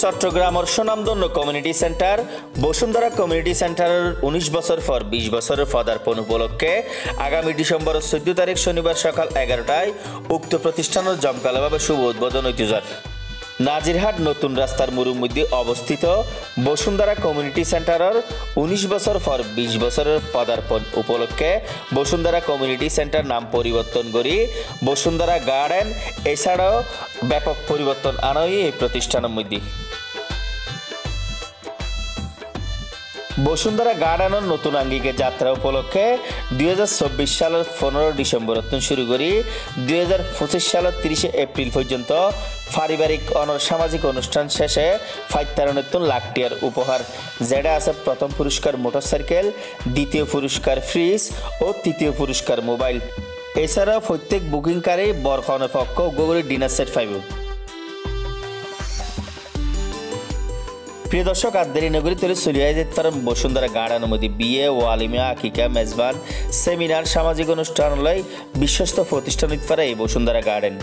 চট্টগ্রামের সুনামধন্য community centre Bashundhara community সেন্টারের 19 বছর পর 20 বছরের পদার্পণ উপলক্ষে আগামী ডিসেম্বর 14 তারিখ শনিবার সকাল 11টায় উক্ত প্রতিষ্ঠানের জমকালোভাবে শুভ উদ্বোধন হইতে যাচ্ছে। নাজিরহাট নতুন রাস্তার মোড়ের মধ্যে অবস্থিত বসুন্ধরা কমিউনিটি সেন্টারের 19 বছর পর 20 বছরের পদার্পণ উপলক্ষে বসুন্ধরা কমিউনিটি সেন্টার নাম পরিবর্তন করে বসুন্ধরা গার্ডেন এছাড়াও ব্যাপক পরিবর্তন আনা হয় এই প্রতিষ্ঠানের মধ্যে। বসুন্ধরা গার্ডেনের নতুন আঙ্গিকে যাত্রা উপলক্ষে 2024 সালের 15 ডিসেম্বর শুরু করি 2025 সালের 30 এপ্রিল পর্যন্ত পারিবারিক সামাজিক অনুষ্ঠান শেষে ফাইতারণের লাখ টিয়ার উপহার, যেটা আছে প্রথম পুরস্কার মোটরসাইকেল, দ্বিতীয় পুরস্কার ফ্রিজ ও তৃতীয় পুরস্কার মোবাইল। এছাড়াও প্রত্যেক বুকিংকারী বরকনের পক্ষ গোগরি ডিনার সেট পাইব। প্রিয় দর্শক, আর দেরি নগরী তৈরি চলিয়ে যেতে পারেন বসুন্ধরা গার্ডেনের মধ্যে বিয়ে, ওয়ালিমা, আকিকা, মেজবান, সেমিনার, সামাজিক অনুষ্ঠান বিশ্বস্ত প্রতিষ্ঠান হতে পারে এই বসুন্ধরা গার্ডেন।